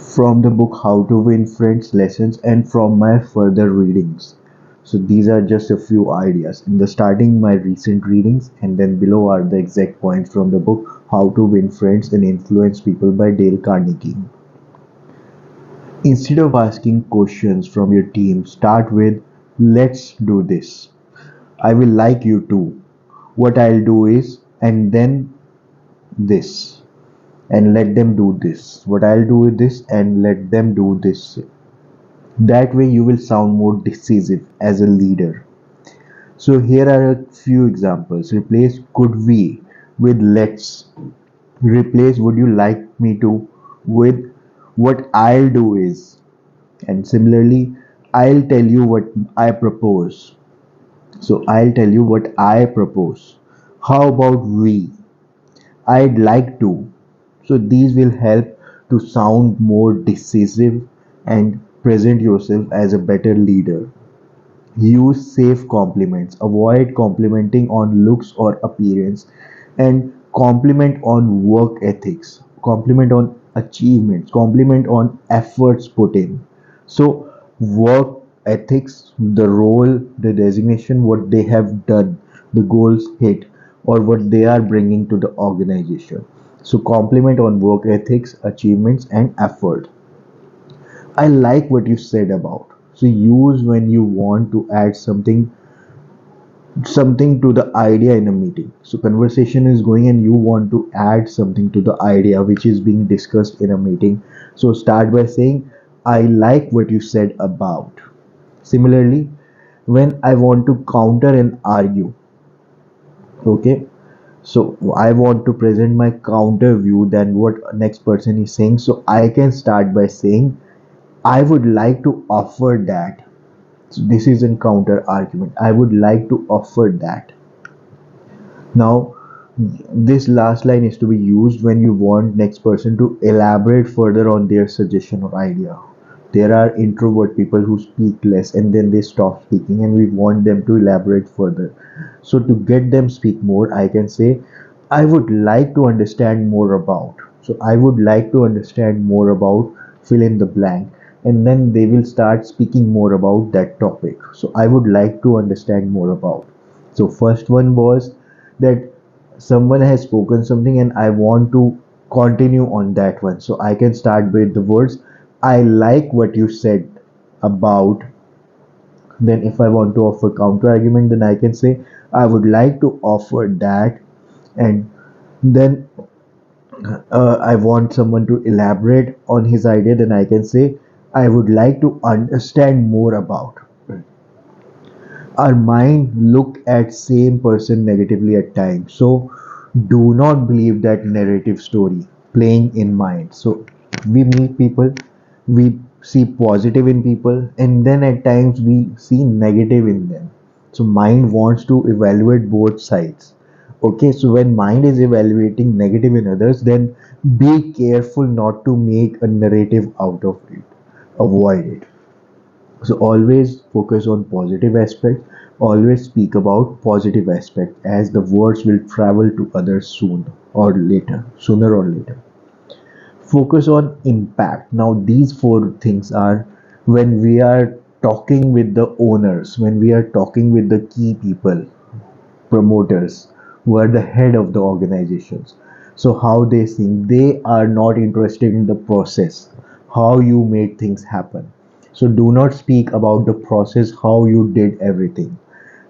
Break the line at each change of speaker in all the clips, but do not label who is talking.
from the book How to Win Friends Lessons and from my further readings. So these are just a few ideas. In the starting, my recent readings, and then below are the exact points from the book How to Win Friends and Influence People by Dale Carnegie. Instead of asking questions from your team, start with let's do this. I will like you too. What I'll do is, and then this, and let them do this. What I'll do with this, and let them do this. That way you will sound more decisive as a leader. So here are a few examples. Replace could we with let's. Replace would you like me to with what I'll do is. And similarly, I'll tell you what I propose. So I'll tell you what I propose. How about we? I'd like to. So these will help to sound more decisive and present yourself as a better leader. Use safe compliments. Avoid complimenting on looks or appearance and compliment on work ethics. Compliment on achievements. Compliment on efforts put in. So, work ethics, the role, the designation, what they have done, the goals hit, or what they are bringing to the organization. So, compliment on work ethics, achievements, and effort. I like what you said about. So use when you want to add something to the idea in a meeting. So conversation is going and you want to add something to the idea which is being discussed in a meeting. So start by saying I like what you said about. Similarly, when I want to counter and argue, okay? So I want to present my counter view than what next person is saying. So I can start by saying I would like to offer that. So this is a counter argument. I would like to offer that. Now, this last line is to be used when you want next person to elaborate further on their suggestion or idea. There are introvert people who speak less and then they stop speaking, and we want them to elaborate further. So to get them speak more, I can say, I would like to understand more about. So I would like to understand more about fill in the blank, and then they will start speaking more about that topic. So I would like to understand more about. So first one was that someone has spoken something and I want to continue on that one. So I can start with the words I like what you said about. Then if I want to offer counter argument, then I can say I would like to offer that. And then I want someone to elaborate on his idea, then I can say I would like to understand more about. Our mind look at same person negatively at times, so do not believe that narrative story playing in mind. So we meet people, we see positive in people, and then at times we see negative in them. So mind wants to evaluate both sides. Okay, so when mind is evaluating negative in others, then be careful not to make a narrative out of it. Avoid it. So always focus on positive aspect. Always speak about positive aspect, as the words will travel to others soon or later, sooner or later. Focus on impact. Now these four things are when we are talking with the owners, when we are talking with the key people, promoters who are the head of the organizations. So how they think, they are not interested in the process, how you made things happen. So do not speak about the process, how you did everything.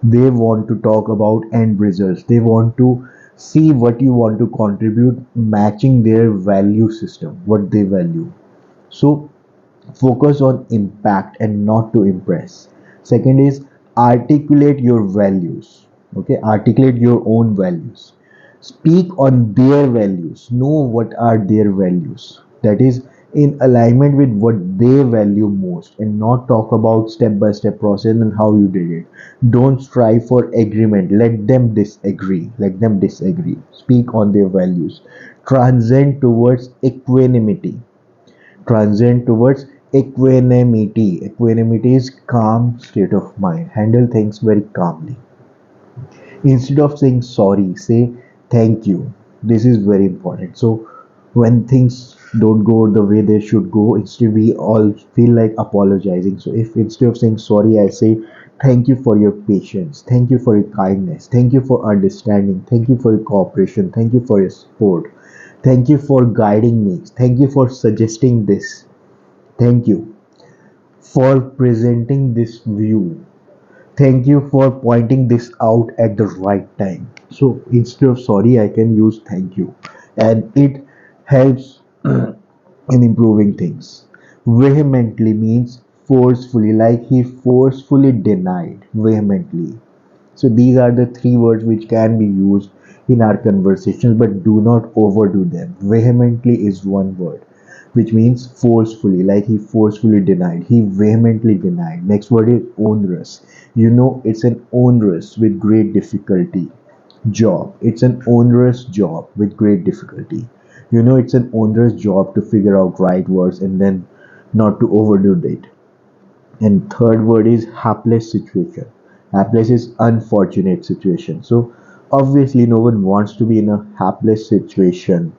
They want to talk about end results. They want to see what you want to contribute, matching their value system, what they value. So focus on impact and not to impress. Second is articulate your values. Okay, articulate your own values. Speak on their values. Know what are their values. That is in alignment with what they value most, and not talk about step by step process and how you did it. Don't strive for agreement. Let them disagree. Let them disagree. Speak on their values. Transcend towards equanimity. Transcend towards equanimity. Equanimity is calm state of mind. Handle things very calmly. Instead of saying sorry, say thank you. This is very important. So when things don't go the way they should go. Instead, we all feel like apologizing. So if instead of saying sorry, I say thank you for your patience, thank you for your kindness, thank you for understanding, thank you for your cooperation, thank you for your support, thank you for guiding me, thank you for suggesting this, thank you for presenting this view, thank you for pointing this out at the right time. So instead of sorry, I can use thank you, and it helps in improving things. Vehemently means forcefully, like he forcefully denied. Vehemently. So these are the three words which can be used in our conversations, but do not overdo them. Vehemently is one word, which means forcefully, like he forcefully denied. He vehemently denied. Next word is onerous. You know, it's an onerous with great difficulty job. It's an onerous job with great difficulty. You know, it's an onerous job to figure out right words and then not to overdo it. And third word is hapless situation. Hapless is unfortunate situation. So obviously no one wants to be in a hapless situation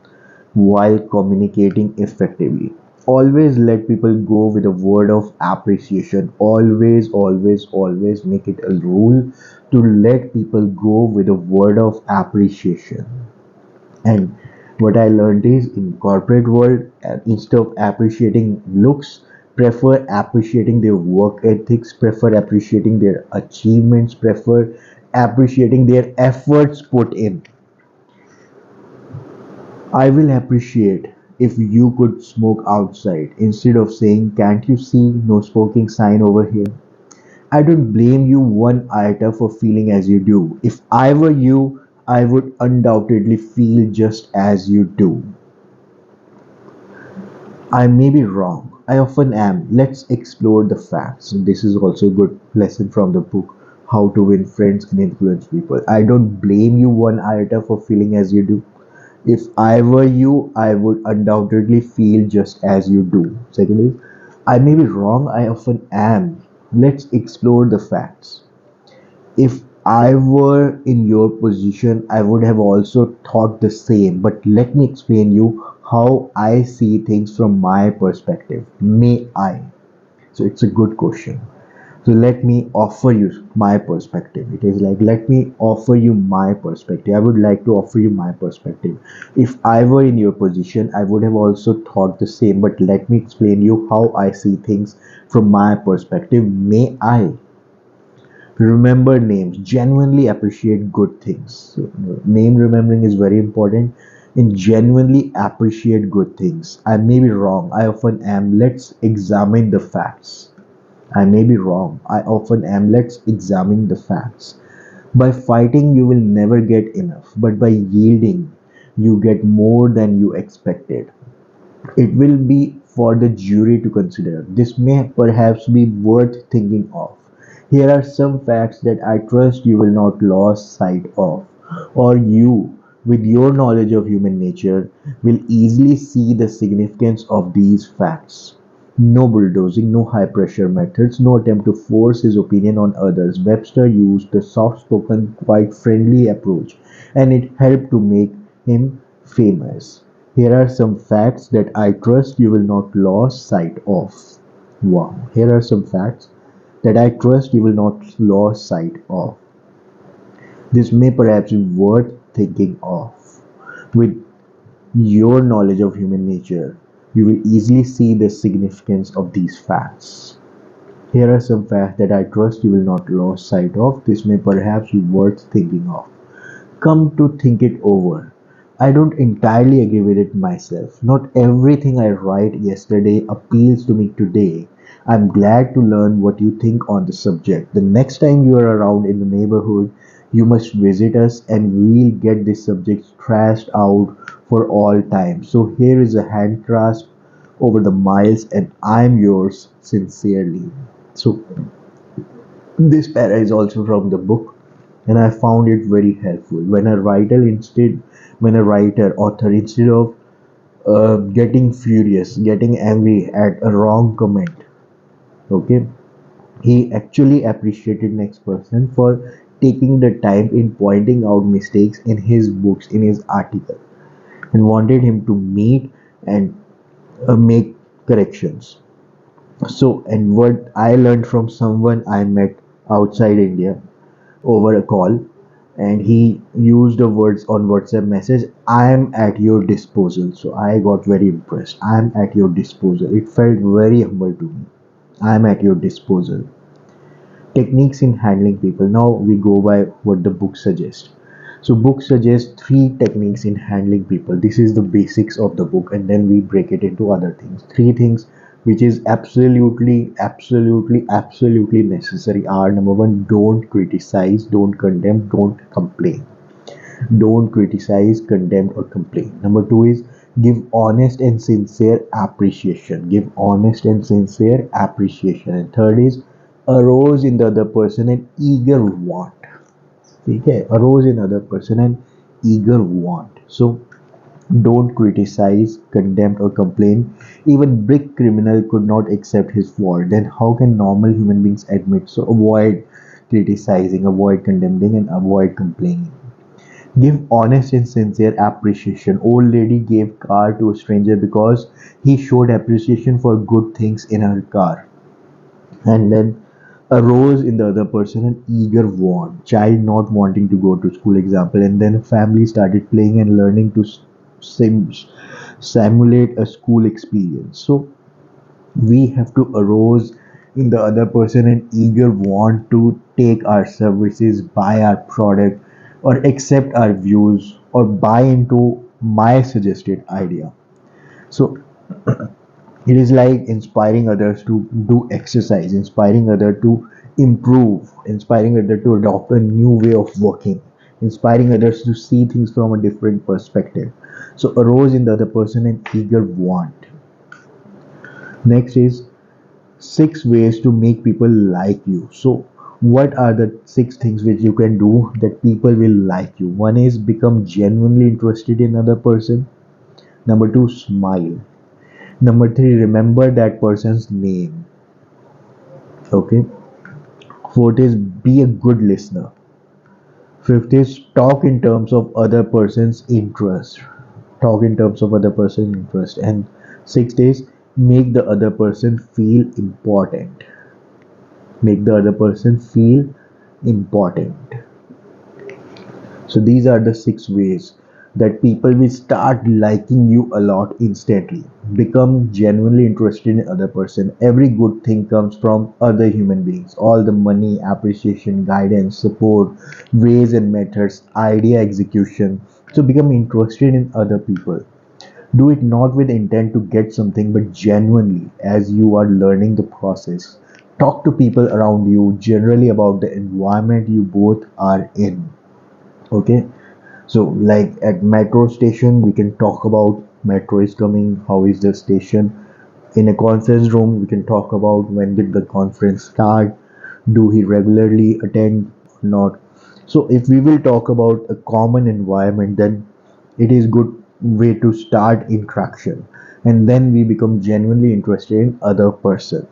while communicating effectively. Always let people go with a word of appreciation. Always, always, always make it a rule to let people go with a word of appreciation. And what I learned is in corporate world, instead of appreciating looks, prefer appreciating their work ethics, prefer appreciating their achievements, prefer appreciating their efforts put in. I will appreciate if you could smoke outside instead of saying, can't you see no smoking sign over here? I don't blame you one iota for feeling as you do. If I were you, I would undoubtedly feel just as you do. I may be wrong. I often am. Let's explore the facts. This is also a good lesson from the book, How to Win Friends and Influence People. I don't blame you one iota for feeling as you do. If I were you, I would undoubtedly feel just as you do. Secondly, I may be wrong. I often am. Let's explore the facts. If I were in your position, I would have also thought the same. But let me explain you how I see things from my perspective. May I? So it's a good question. So let me offer you my perspective. It is like, let me offer you my perspective. I would like to offer you my perspective. If I were in your position, I would have also thought the same. But let me explain you how I see things from my perspective. May I? Remember names, genuinely appreciate good things. So, name remembering is very important, and genuinely appreciate good things. I may be wrong, I often am. Let's examine the facts. I may be wrong, I often am. Let's examine the facts. By fighting you will never get enough, but by yielding you get more than you expected. It will be for the jury to consider. This may perhaps be worth thinking of. Here are some facts that I trust you will not lose sight of, or you, with your knowledge of human nature, will easily see the significance of these facts. No bulldozing, no high pressure methods, no attempt to force his opinion on others. Webster used the soft spoken, quite friendly approach, and it helped to make him famous. Here are some facts that I trust you will not lose sight of. Wow, here are some facts that I trust you will not lose sight of. This may perhaps be worth thinking of. With your knowledge of human nature, you will easily see the significance of these facts. Here are some facts that I trust you will not lose sight of. This may perhaps be worth thinking of. Come to think it over, I don't entirely agree with it myself. Not everything I write yesterday appeals to me today. I'm glad to learn what you think on the subject. The next time you are around in the neighborhood, you must visit us and we'll get this subject trashed out for all time. So here is a hand grasp over the miles, and I'm yours sincerely. So this para is also from the book, and I found it very helpful. When a writer author instead of getting furious, getting angry at a wrong comment, okay, he actually appreciated next person for taking the time in pointing out mistakes in his books, in his article, and wanted him to meet and make corrections. So, and what I learned from someone I met outside India over a call, and he used the words on WhatsApp message, I am at your disposal. So I got very impressed. I am at your disposal. It felt very humble to me. I am at your disposal. Techniques in handling people. Now we go by what the book suggests. So book suggests three techniques in handling people. This is the basics of the book, and then we break it into other things. Three things which is absolutely necessary are: number one, don't criticize, don't condemn, don't complain. Don't criticize, condemn, or complain. Number two is give honest and sincere appreciation. Give honest and sincere appreciation. And third is arouse in the other person an eager want. Okay, arouse in other person an eager want. So don't criticize, condemn, or complain. Even big criminal could not accept his fault. Then how can normal human beings admit? So avoid criticizing, avoid condemning, and avoid complaining. Give honest and sincere appreciation. Old lady gave car to a stranger because he showed appreciation for good things in her car. And then arose in the other person an eager want. Child not wanting to go to school, example. And then family started playing and learning to sim- simulate a school experience. So we have to arouse in the other person an eager want to take our services, buy our product, or accept our views, or buy into my suggested idea. So it is like inspiring others to do exercise, inspiring others to improve, inspiring others to adopt a new way of working, inspiring others to see things from a different perspective. So arouse in the other person an eager want. Next is six ways to make people like you. So what are the six things which you can do that people will like you? One is become genuinely interested in another person. Number two, smile. Number three, remember that person's name. Okay. Fourth is be a good listener. Fifth is talk in terms of other person's interest. Talk in terms of other person's interest. And sixth is make the other person feel important. Make the other person feel important. So these are the six ways that people will start liking you a lot instantly. Become genuinely interested in other person. Every good thing comes from other human beings. All the money, appreciation, guidance, support, ways and methods, idea execution. So become interested in other people. Do it not with intent to get something, but genuinely as you are learning the process. Talk to people around you generally about the environment you both are in. Okay, so like at metro station, we can talk about metro is coming, how is the station. In a conference room, we can talk about when did the conference start, do he regularly attend or not. So if we will talk about a common environment, then it is good way to start interaction, and then we become genuinely interested in other person.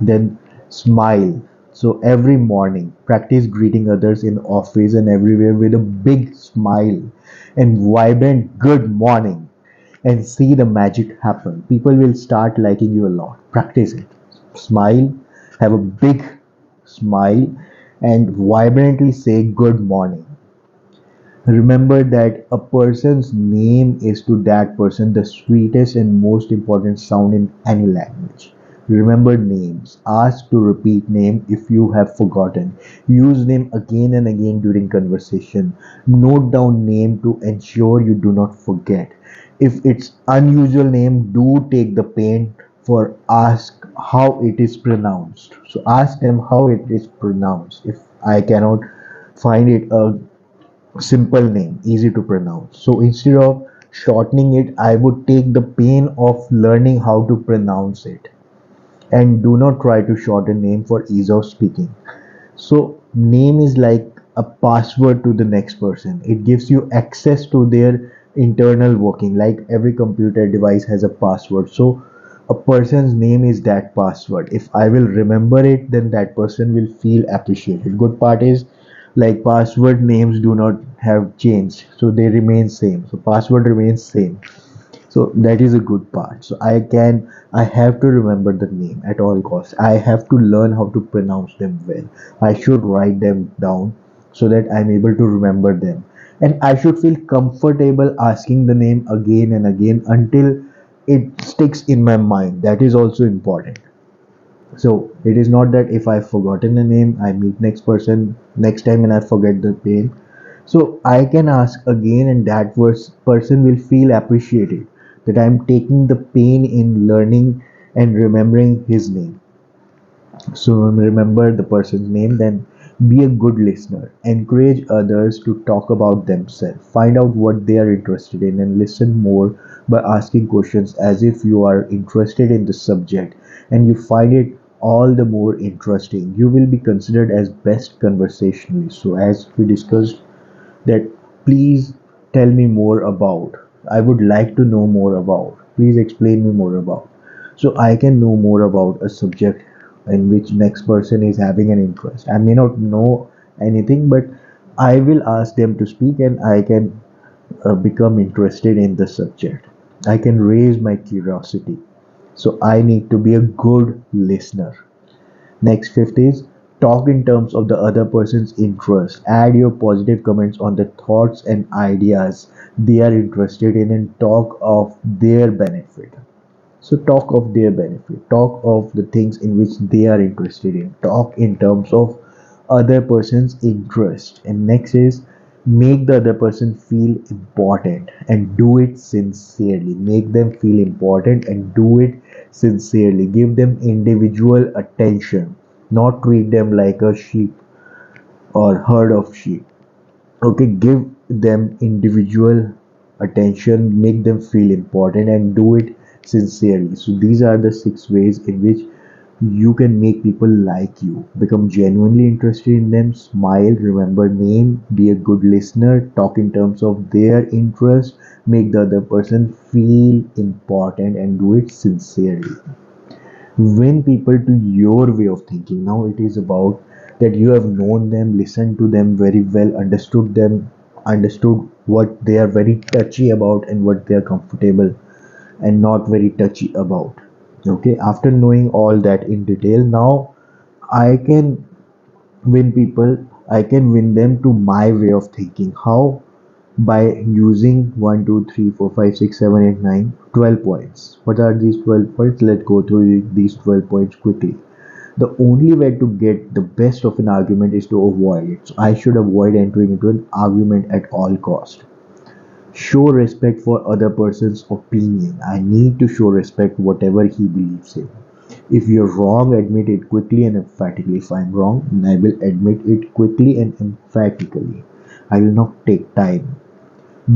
Then smile. So every morning, practice greeting others in office and everywhere with a big smile and vibrant good morning, and see the magic happen. People will start liking you a lot. Practice it. Smile, have a big smile, and vibrantly say good morning. Remember that a person's name is to that person the sweetest and most important sound in any language. Remember names. Ask to repeat name if you have forgotten. Use name again and again during conversation. Note down name to ensure you do not forget. If it's unusual name, do take the pain for ask how it is pronounced. So ask them how it is pronounced. If I cannot find it a simple name, easy to pronounce. So instead of shortening it, I would take the pain of learning how to pronounce it. And do not try to shorten name for ease of speaking. So name is like a password to the next person. It gives you access to their internal working. Like every computer device has a password. So a person's name is that password. If I will remember it, then that person will feel appreciated. Good part is like password names do not have changed. So they remain same. So password remains same. So that is a good part. So I have to remember the name at all costs. I have to learn how to pronounce them well. I should write them down so that I'm able to remember them. And I should feel comfortable asking the name again and again until it sticks in my mind. That is also important. So it is not that if I've forgotten a name, I meet next person next time and I forget the name. So I can ask again, and that person will feel appreciated that I'm taking the pain in learning and remembering his name. So remember the person's name, then be a good listener. Encourage others to talk about themselves. Find out what they are interested in and listen more by asking questions as if you are interested in the subject and you find it all the more interesting. You will be considered as best conversationalist. So as we discussed that, please tell me more about. I would like to know more about. Please explain me more about. So I can know more about a subject in which next person is having an interest. I may not know anything, but I will ask them to speak and I can become interested in the subject. I can raise my curiosity. So I need to be a good listener. Next, fifth is talk in terms of the other person's interest. Add your positive comments on the thoughts and ideas they are interested in and talk of their benefit. So, talk of their benefit, talk of the things in which they are interested in, talk in terms of other person's interest. And next is make the other person feel important and do it sincerely. Make them feel important and do it sincerely. Give them individual attention, not treat them like a sheep or herd of sheep. Okay, give them individual attention, make them feel important, and do it sincerely. So, these are the six ways in which you can make people like you. Become genuinely interested in them, smile, remember name, be a good listener, talk in terms of their interest, make the other person feel important, and do it sincerely. Win people to your way of thinking. Now it is about that you have known them, listened to them very well, understood them, understood what they are very touchy about and what they are comfortable and not very touchy about. Okay, after knowing all that in detail, now I can win people. I can win them to my way of thinking. How? By using 12 points. What are these 12 points? Let's go through these 12 points quickly. The only way to get the best of an argument is to avoid it. So I should avoid entering into an argument at all cost. Show respect for other person's opinion. I need to show respect whatever he believes in. If you're wrong, admit it quickly and emphatically. If I'm wrong, then I will admit it quickly and emphatically. I will not take time.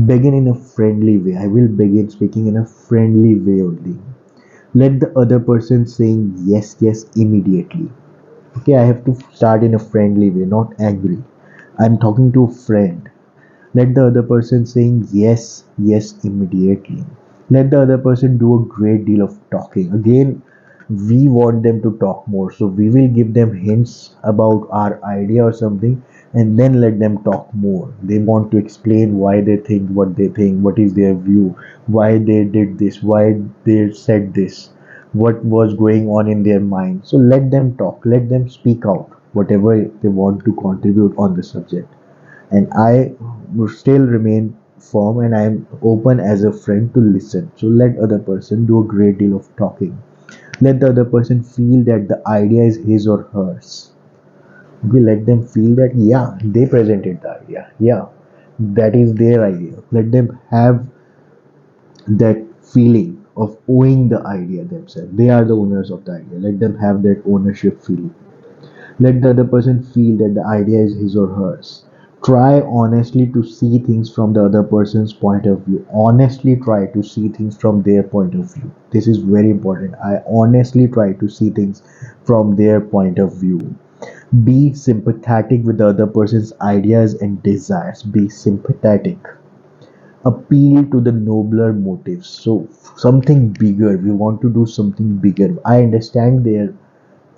Begin in a friendly way. I will begin speaking in a friendly way only. Let the other person saying yes, yes immediately. Okay, I have to start in a friendly way, not angry. I'm talking to a friend. Let the other person saying yes, yes immediately. Let the other person do a great deal of talking. Again, we want them to talk more, so we will give them hints about our idea or something and then let them talk more. They want to explain why they think what they think, what is their view, why they did this, why they said this, what was going on in their mind. So let them talk, let them speak out whatever they want to contribute on the subject, and I will still remain firm and I am open as a friend to listen. So let other person do a great deal of talking. Let the other person feel that the idea is his or hers. We let them feel that yeah, they presented the idea. Yeah, that is their idea. Let them have that feeling of owning the idea themselves. They are the owners of the idea. Let them have that ownership feeling. Let the other person feel that the idea is his or hers. Try honestly to see things from the other person's point of view. Honestly try to see things from their point of view. This is very important. I honestly try to see things from their point of view. Be sympathetic with the other person's ideas and desires. Be sympathetic. Appeal to the nobler motives. So, something bigger. We want to do something bigger. I understand their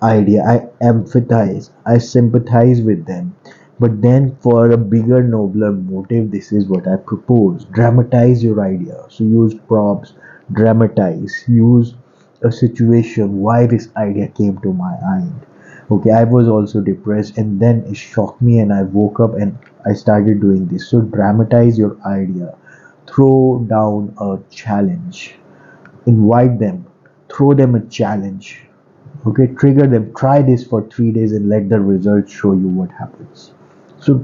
idea. I empathize, I sympathize with them. But then, for a bigger, nobler motive, this is what I propose. Dramatize your idea. So, use props, Dramatize. Use a situation why this idea came to my mind. Okay, I was also depressed and then it shocked me and I woke up and I started doing this. So dramatize your idea. Throw down a challenge. Invite them. Throw them a challenge. Okay, trigger them. Try this for 3 days and let the results show you what happens. So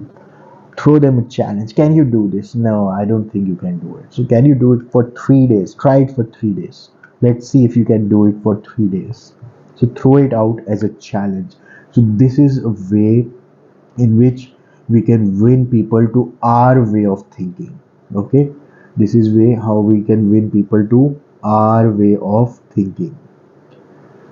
throw them a challenge. Can you do this? No, I don't think you can do it. So can you do it for 3 days? Try it for 3 days. Let's see if you can do it for 3 days. So throw it out as a challenge. So this is a way in which we can win people to our way of thinking. Okay, this is way how we can win people to our way of thinking.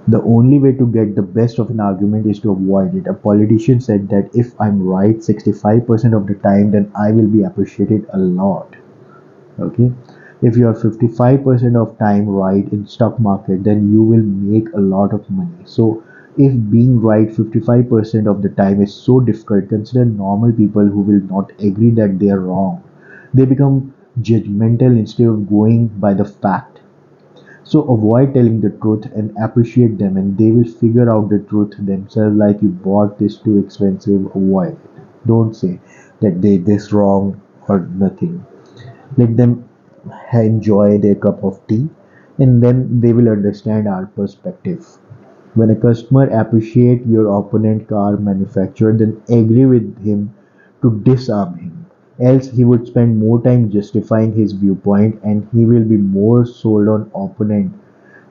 The only way to get the best of an argument is to avoid it. A politician said that if I'm right 65% of the time, then I will be appreciated a lot. Okay? If you are 55% of time right in stock market, then you will make a lot of money. So if being right 55% of the time is so difficult, consider normal people who will not agree that they are wrong. They become judgmental instead of going by the fact. So avoid telling the truth and appreciate them, and they will figure out the truth themselves. Like you bought this too expensive, avoid it. Don't say that they this wrong or nothing. Let them enjoy their cup of tea, and then they will understand our perspective. When a customer appreciate your opponent car manufacturer, then agree with him to disarm him. Else he would spend more time justifying his viewpoint and he will be more sold on opponent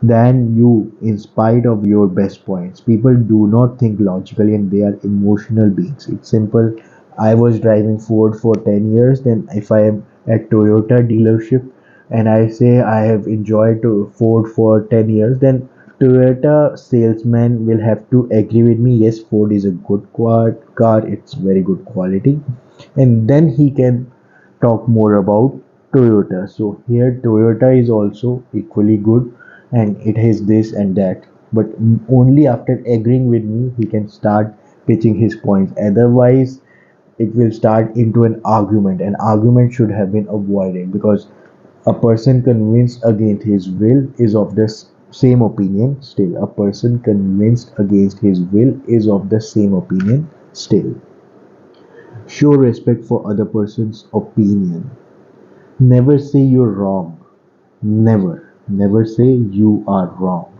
than you in spite of your best points. People do not think logically and they are emotional beings. It's simple. I was driving Ford for 10 years, then if I am at Toyota dealership and I say I have enjoyed to Ford for 10 years, then Toyota salesman will have to agree with me. Yes, Ford is a good car, it's very good quality, and then he can talk more about Toyota. So here Toyota is also equally good and it has this and that. But only after agreeing with me he can start pitching his points. Otherwise it will start into an argument. An argument should have been avoided because a person convinced against his will is of the same opinion still. A person convinced against his will is of the same opinion still. Show respect for other person's opinion. Never say you're wrong. Never. Never say you are wrong.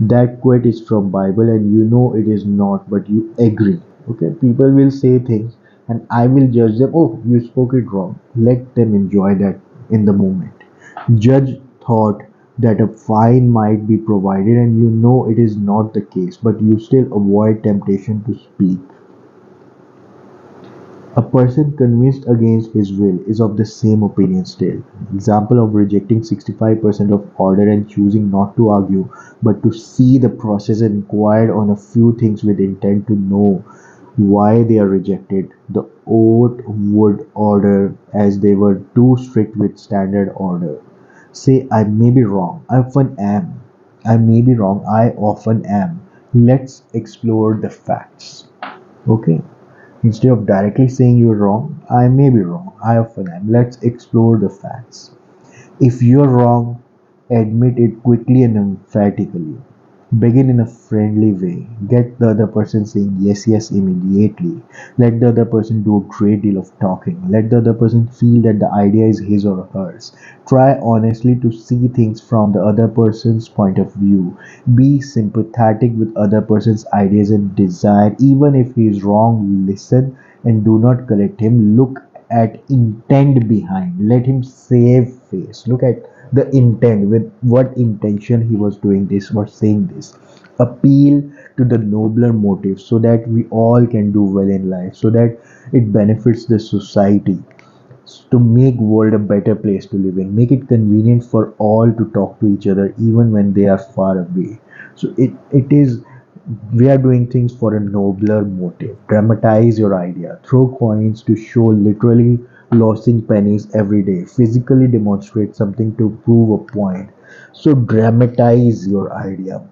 That quote is from Bible and you know it is not, but you agree. Okay, people will say things and I will judge them. Oh, you spoke it wrong. Let them enjoy that in the moment. Judge thought that a fine might be provided and you know it is not the case, but you still avoid temptation to speak. A person convinced against his will is of the same opinion still. Example of rejecting 65% of order and choosing not to argue, but to see the process and inquired on a few things with intent to know why they are rejected. The oath would order as they were too strict with standard order. Say, I may be wrong. I often am. I may be wrong. I often am. Let's explore the facts. Okay. Instead of directly saying you're wrong, I may be wrong. I often am. Let's explore the facts. If you're wrong, admit it quickly and emphatically. Begin in a friendly way. Get the other person saying yes, yes immediately. Let the other person do a great deal of talking. Let the other person feel that the idea is his or hers. Try honestly to see things from the other person's point of view. Be sympathetic with other person's ideas and desire. Even if he is wrong, listen and do not correct him. Look at intent behind. Let him save face. Look at the intent, with what intention he was doing this or saying this. Appeal to the nobler motive so that we all can do well in life, so that it benefits the society, to make world a better place to live in, make it convenient for all to talk to each other even when they are far away. So it is, we are doing things for a nobler motive. Dramatize your idea. Throw coins to show, literally losing pennies every day. Physically demonstrate something to prove a point. So dramatize your idea.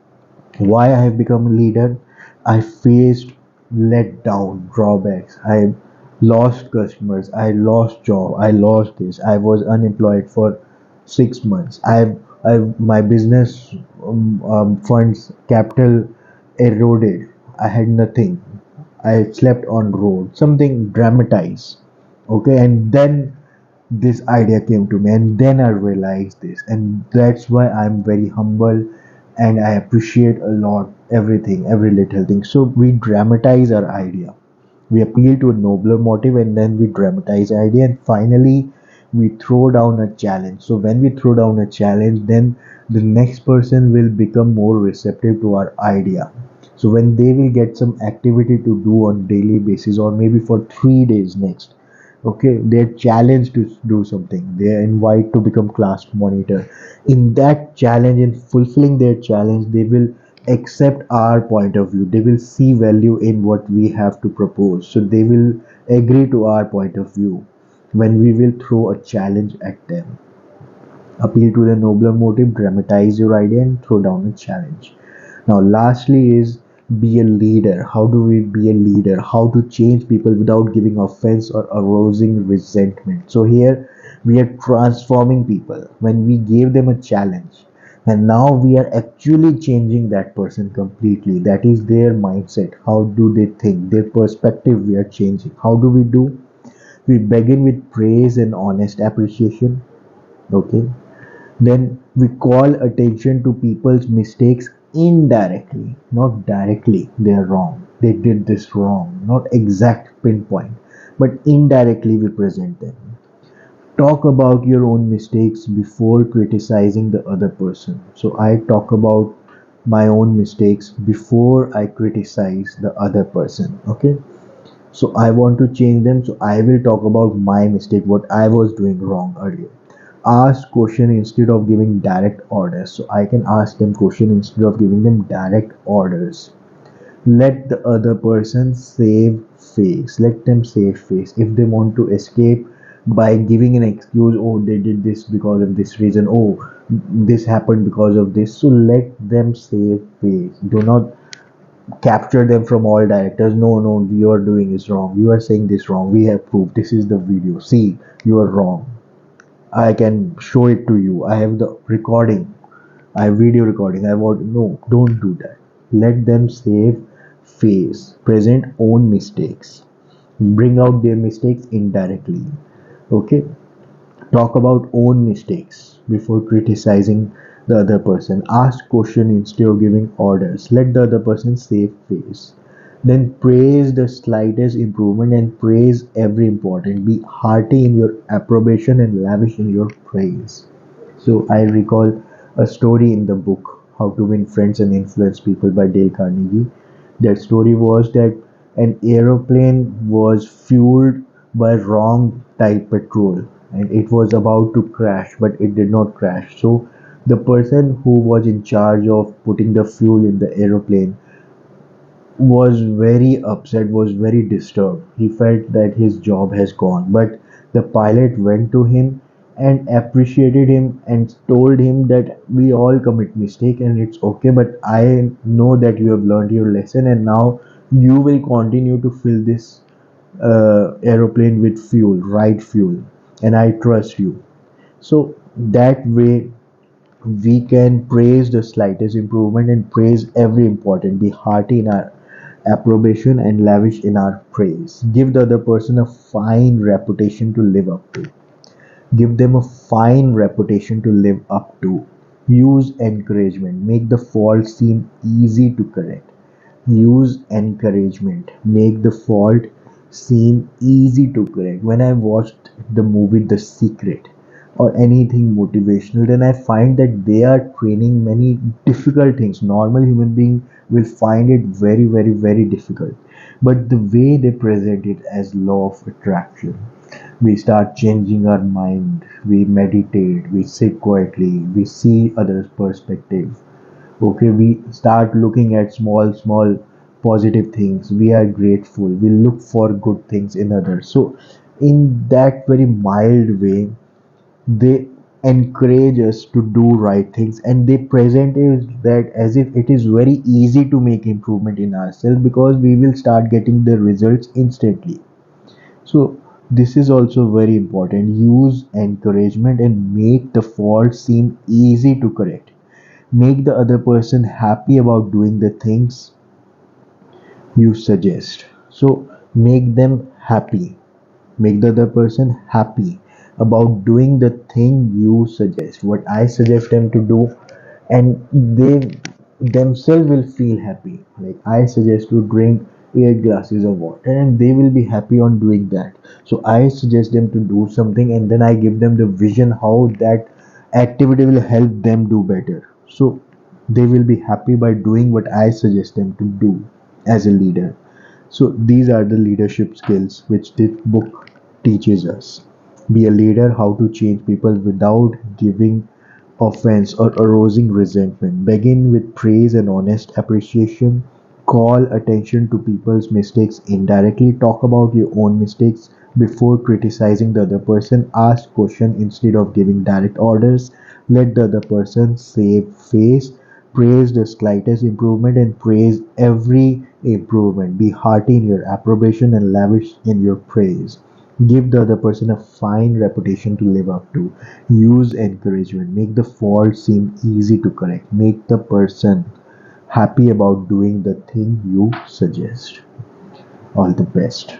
Why I have become a leader? I faced letdown, drawbacks. I lost customers. I lost job. I lost this. I was unemployed for 6 months. I My business funds capital eroded. I had nothing. I slept on road. Something dramatized. Okay, and then this idea came to me, and then I realized this, and that's why I'm very humble, and I appreciate a lot everything, every little thing. So we dramatize our idea, we appeal to a nobler motive, and then we dramatize the idea, and finally we throw down a challenge. So when we throw down a challenge, then the next person will become more receptive to our idea. So when they will get some activity to do on daily basis, or maybe for 3 days next, okay, they're challenged to do something, they're invited to become class monitor. In that challenge, in fulfilling their challenge, they will accept our point of view, they will see value in what we have to propose, so they will agree to our point of view when we will throw a challenge at them. Appeal to the nobler motive, dramatize your idea, and throw down a challenge. Now, lastly, is be a leader. How do we be a leader? How to change people without giving offense or arousing resentment? So, here we are transforming people when we gave them a challenge. And now we are actually changing that person completely. That is their mindset. How do they think? Their perspective we are changing. How do we do? We begin with praise and honest appreciation. Okay, then we call attention to people's mistakes indirectly, not directly. They are wrong. They did this wrong. Not exact pinpoint, but indirectly we present them. Talk about your own mistakes before criticizing the other person. So I talk about my own mistakes before I criticize the other person. Okay, so I want to change them, so I will talk about my mistake, what I was doing wrong earlier. Ask question instead of giving direct orders, so I can ask them question instead of giving them direct orders. Let the other person save face, let them save face. If they want to escape by giving an excuse, oh they did this because of this reason, oh this happened because of this, so let them save face. Do not capture them from all directors. No, no, you are doing is wrong, you are saying this wrong, we have proof, this is the video, see, you are wrong, I can show it to you, I have the recording, I have video recording, I want, no, don't do that. Let them save face, present own mistakes, bring out their mistakes indirectly. Okay, talk about own mistakes before criticizing the other person. Ask question instead of giving orders. Let the other person save face. Then praise the slightest improvement and praise every important. Be hearty in your approbation and lavish in your praise. So I recall a story in the book How to Win Friends and Influence People by Dale Carnegie. That story was that an aeroplane was fueled by wrong type petrol, and it was about to crash, but it did not crash. So the person who was in charge of putting the fuel in the aeroplane was very upset, was very disturbed. He felt that his job has gone. But the pilot went to him and appreciated him and told him that we all commit mistake and it's okay, but I know that you have learned your lesson, and now you will continue to fill this aeroplane with fuel, right fuel, and I trust you. So that way we can praise the slightest improvement and praise every important, be hearty in our approbation and lavish in our praise. Give the other person a fine reputation to live up to. Give them a fine reputation to live up to. Use encouragement. Make the fault seem easy to correct. Use encouragement. Make the fault seem easy to correct. When I watched the movie The Secret or anything motivational, then I find that they are training many difficult things. Normal human being will find it very, very, very difficult. But the way they present it as law of attraction, we start changing our mind, we meditate, we sit quietly, we see others' perspective. Okay, we start looking at small positive things, we are grateful, we look for good things in others. So in that very mild way, they encourage us to do right things, and they present it that as if it is very easy to make improvement in ourselves because we will start getting the results instantly. So This is also very important. Use encouragement and make the fault seem easy to correct. Make the other person happy about doing the things you suggest. So make them happy. Make the other person happy about doing the thing you suggest. What I suggest them to do, and they themselves will feel happy. Like I suggest to drink 8 glasses of water, and they will be happy on doing that. So I suggest them to do something, and then I give them the vision how that activity will help them do better. So they will be happy by doing what I suggest them to do as a leader. So these are the leadership skills which this book teaches us. Be a leader, how to change people without giving offense or arousing resentment. Begin with praise and honest appreciation. Call attention to people's mistakes indirectly. Talk about your own mistakes before criticizing the other person. Ask questions instead of giving direct orders. Let the other person save face. Praise the slightest improvement and praise every improvement. Be hearty in your approbation and lavish in your praise. Give the other person a fine reputation to live up to. Use encouragement. Make the fault seem easy to correct. Make the person happy about doing the thing you suggest. All the best.